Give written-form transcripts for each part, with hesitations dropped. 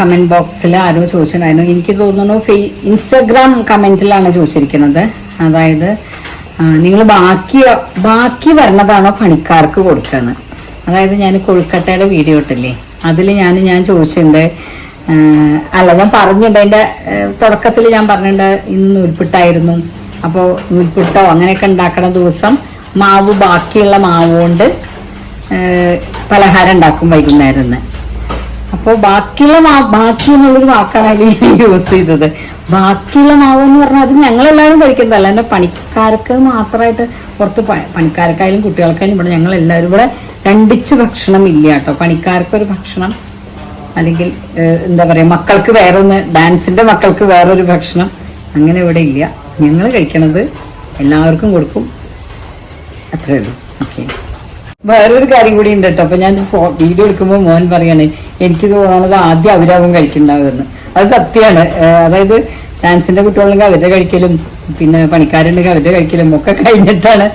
Comment ബോക്സിൽ ആരോ ചോദിച്ചിട്ടുണ്ടായിരുന്നു, എനിക്ക് തോന്നുന്നു ഇൻസ്റ്റാഗ്രാം കമന്റിലാണ് ചോദിച്ചിരിക്കുന്നത്. അതായത് നിങ്ങൾ ബാക്കി വരണതാണോ പണിക്കാർക്ക് കൊടുക്കുന്നത്? അതായത് ഞാൻ കൊഴുക്കട്ടയുടെ വീഡിയോ ഇട്ടില്ലേ, അതിൽ ഞാൻ ചോദിച്ചിട്ടുണ്ട്. അല്ല, ഞാൻ പറഞ്ഞിട്ടുണ്ട്, അതിൻ്റെ തുടക്കത്തിൽ ഞാൻ പറഞ്ഞിട്ടുണ്ട് ഇന്ന് നൂൽപ്പിട്ടായിരുന്നു. അപ്പോൾ നൂൽപ്പിട്ടോ അങ്ങനെയൊക്കെ ഉണ്ടാക്കണ ദിവസം ബാക്കിയുള്ള മാവ് കൊണ്ട് പലഹാരം ഉണ്ടാക്കും വൈകുന്നേരം. അപ്പോൾ ബാക്കി എന്നുള്ളൊരു വാക്കാണ് അതിൽ യൂസ് ചെയ്തത്. ബാക്കിയുള്ള മാവ് എന്ന് പറഞ്ഞാൽ അത് ഞങ്ങളെല്ലാവരും കഴിക്കുന്നതല്ല, എൻ്റെ പണിക്കാർക്ക് മാത്രമായിട്ട് പുറത്ത് പണിക്കാർക്കായാലും കുട്ടികൾക്കായാലും ഇവിടെ ഞങ്ങളെല്ലാവരും ഇവിടെ രണ്ടിച്ച് ഭക്ഷണം ഇല്ല കേട്ടോ. പണിക്കാർക്കൊരു ഭക്ഷണം, അല്ലെങ്കിൽ എന്താ പറയുക, മക്കൾക്ക് വേറൊന്ന്, ഡാൻസിൻ്റെ മക്കൾക്ക് വേറൊരു ഭക്ഷണം, അങ്ങനെ ഇവിടെ ഇല്ല. ഞങ്ങൾ കഴിക്കണത് എല്ലാവർക്കും കൊടുക്കും, അത്രേ ഉള്ളൂ. ഓക്കെ. വേറൊരു കാര്യം കൂടി ഉണ്ട് കേട്ടോ. അപ്പൊ ഞാൻ വീഡിയോ എടുക്കുമ്പോൾ മോൻ പറയാണ് എനിക്ക് തോന്നുന്നത് ആദ്യം അവരാവും കഴിക്കുന്നുണ്ടാവുമെന്ന്. അത് സത്യമാണ്. അതായത് ഡാൻസിന്റെ കുട്ടികളുണ്ടെങ്കിൽ അവരുടെ കഴിക്കലും പിന്നെ പണിക്കാരുണ്ടെങ്കിൽ അവരുടെ കഴിക്കലും ഒക്കെ കഴിഞ്ഞിട്ടാണ്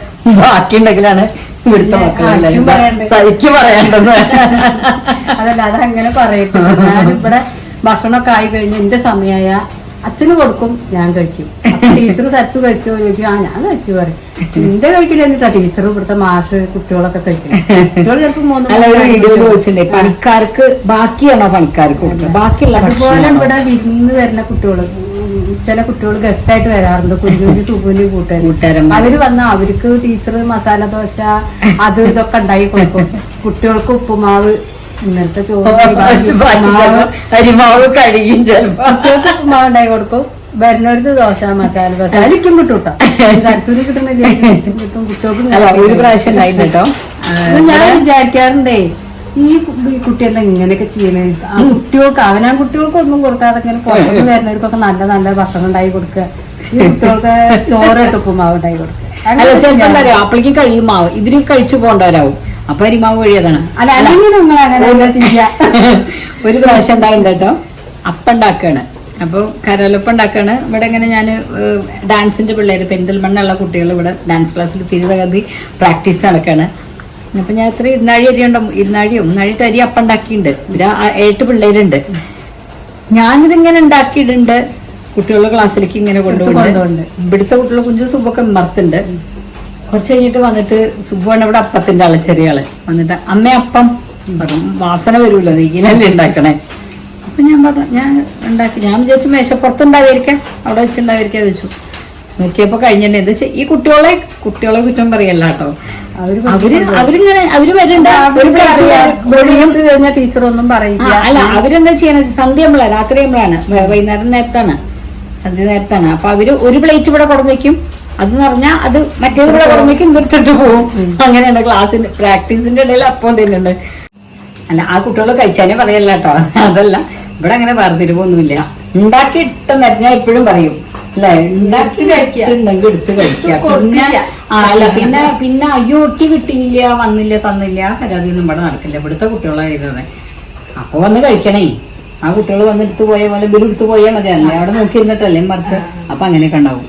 ബാക്കി ഉണ്ടെങ്കിലാണ് ഇവിടുത്തെ മക്കളെല്ലാവരും സഹിക്ക് പറയേണ്ടത്. അതല്ല, അതങ്ങനെ പറയത്തില്ല. ഞാനിവിടെ ഭക്ഷണമൊക്കെ ആയി കഴിഞ്ഞ് എന്റെ സമയമായ അച്ഛന് കൊടുക്കും, ഞാൻ കഴിക്കും. ടീച്ചർ തരച്ചു കഴിച്ചോ ചോദിക്കും, ഞാൻ കഴിച്ചു പറയും. നിന്റെ കഴിക്കില്ല എന്നിട്ടാ ടീച്ചർ, ഇവിടുത്തെ മാഷ്, കുട്ടികളൊക്കെ കഴിക്കും. കുട്ടികൾ ചിലപ്പോൾ പണിക്കാർക്ക് ബാക്കിയാണോ പണിക്കാർക്ക് കൊടുക്കുക? ബാക്കിയുള്ള അതുപോലെ ഇവിടെ വിരുന്ന് വരുന്ന കുട്ടികള്, ചില കുട്ടികൾ ഗസ്റ്റായിട്ട് വരാറുണ്ട്, കുഞ്ഞുകുഞ്ഞു സുഖുലി കൂട്ടുകാരും. അവര് വന്നാൽ അവർക്ക് ടീച്ചർ മസാല ദോശ അത് ഇതൊക്കെ ഉണ്ടാക്കി കൊടുക്കും. കുട്ടികൾക്ക് ഉപ്പുമാവ്, ഇന്നത്തെ അരിമാവ് കഴിയും, ചിലപ്പോൾ കുട്ടികൾക്ക് ഉപ്പുമാവ് ഉണ്ടാക്കി കൊടുക്കും. വരുന്നവർക്ക് ദോശ, മസാല ദോശ അതിലിക്കും കിട്ടും കേട്ടോ. തരസൂരി കിട്ടുന്നില്ല, കിട്ടും കുട്ടികൾക്ക്. ഒരു പ്രാവശ്യം ഉണ്ടായിരുന്നു കേട്ടോ. ഞാൻ വിചാരിക്കാറുണ്ടേ, ഈ കുട്ടി എന്താ ഇങ്ങനെയൊക്കെ ചെയ്യണേ? ആ കുട്ടികൾക്ക്, അവനാ കുട്ടികൾക്ക് ഒന്നും കൊടുക്കാതെ ഇങ്ങനെ പുറത്തുനിന്ന് വരുന്നവർക്കൊക്കെ നല്ല നല്ല ഭക്ഷണം ഉണ്ടാക്കി കൊടുക്കുക. ഈ കുട്ടികൾക്ക് ചോറായിട്ട് ഉപ്പുമാവ് ഉണ്ടാക്കി കൊടുക്കുക. അല്ല, ചിലപ്പോ എന്താ പറയാ, അപ്പോഴേക്ക് കഴിയും മാവ്, ഇവര് കഴിച്ചു പോകേണ്ടവരാവും. അപ്പൊ അരിമാവ് വഴിയതാണ്. അല്ല, അല്ലെങ്കിൽ നിങ്ങൾ അങ്ങനെ ചെയ്യാ. ഒരു പ്രാവശ്യം ഉണ്ടായിട്ടുണ്ട് കേട്ടോ. അപ്പം ഉണ്ടാക്കുകയാണ്, അപ്പോൾ കരലപ്പം ഉണ്ടാക്കുകയാണ്. ഇവിടെ ഇങ്ങനെ ഞാൻ ഡാൻസിന്റെ പിള്ളേര്, പെരിന്തൽമണ്ണുള്ള കുട്ടികൾ ഇവിടെ ഡാൻസ് ക്ലാസ്സിൽ തിരുതകതി പ്രാക്ടീസ് നടക്കുകയാണ്. അപ്പൊ ഞാൻ ഇത്ര ഇരുന്നാഴി അരി ഉണ്ടോ, ഇരുന്നാഴിട്ട് അരി അപ്പം ഉണ്ടാക്കിയിട്ടുണ്ട്. ഒരു 8 പിള്ളേരുണ്ട്. ഞാനിതിങ്ങനെ ഉണ്ടാക്കിയിട്ടുണ്ട്. കുട്ടികളുടെ ക്ലാസ്സിലേക്ക് ഇങ്ങനെ കൊണ്ടുപോകുന്നുണ്ട്. ഇവിടുത്തെ കുട്ടികൾ കുഞ്ചു സുബൊക്കെ മറത്തുണ്ട്. കുറച്ച് കഴിഞ്ഞിട്ട് വന്നിട്ട് സുബുവാണ് ഇവിടെ അപ്പത്തിന്റെ ആള്, ചെറിയ ആള്. വന്നിട്ട് അമ്മ അപ്പം വാസന വരുമല്ലോ, ഇങ്ങനെയല്ലേ ഉണ്ടാക്കണേ. അപ്പൊ ഞാൻ പറഞ്ഞു, ഞാൻ ഉണ്ടാക്കി. ഞാൻ വിചാരിച്ചു മേശപ്പുറത്തുണ്ടായിരിക്കാം, അവിടെ വെച്ചുണ്ടായിരിക്കാൻ വെച്ചു. നോക്കിയപ്പോ കഴിഞ്ഞിട്ടുണ്ട്. ഇത് ഈ കുട്ടികളെ കുറ്റം പറയല്ല കേട്ടോ. അവര് വരുന്നുണ്ട്. ടീച്ചറൊന്നും പറയില്ല. അല്ല, അവരെന്താ ചെയ്യണ, സന്ധ്യ നമ്മളെ രാത്രി നമ്മളാണ്, വൈകുന്നേരം നേരത്താണ്, സന്ധ്യ നേരത്താണ്. അപ്പൊ അവര് ഒരു പ്ലേറ്റ് ഇവിടെ കൊടുന്നേക്കും, അത് പറഞ്ഞാൽ അത് മറ്റേത് ഇവിടെ കൊടുന്നേക്കും, നിർത്തിട്ട് പോകും. അങ്ങനെയുണ്ട്. ക്ലാസ്സിന്റെ പ്രാക്ടീസിന്റെ ഇടയിൽ അപ്പം തന്നെയുണ്ട്. അല്ല, ആ കുട്ടികൾ കഴിച്ചാലേ പറയല്ല കേട്ടോ. അതല്ല, ഇവിടെ അങ്ങനെ വേർതിരിവൊന്നുമില്ല. ഉണ്ടാക്കിയിട്ട് ഞാൻ എപ്പോഴും പറയും അല്ലെ, ഉണ്ടാക്കി കഴിക്കുന്നുണ്ടെങ്കിൽ എടുത്ത് കഴിക്കുക. പിന്നെ അയ്യോ ഒട്ടി കിട്ടിയില്ല, വന്നില്ല, തന്നില്ല, പരാതിയൊന്നും ഇവിടെ നടക്കില്ല. ഇവിടുത്തെ കുട്ടികളെ ചെയ്തത്. അപ്പൊ വന്ന് കഴിക്കണേ. ആ കുട്ടികൾ വന്നെടുത്ത് പോയ പോലെ ഇവരെടുത്ത് പോയാൽ മതി. അല്ലേ അവിടെ നോക്കി ഇരുന്നിട്ടല്ലേ മറിച്ച്. അപ്പൊ അങ്ങനെയൊക്കെ ഉണ്ടാവും.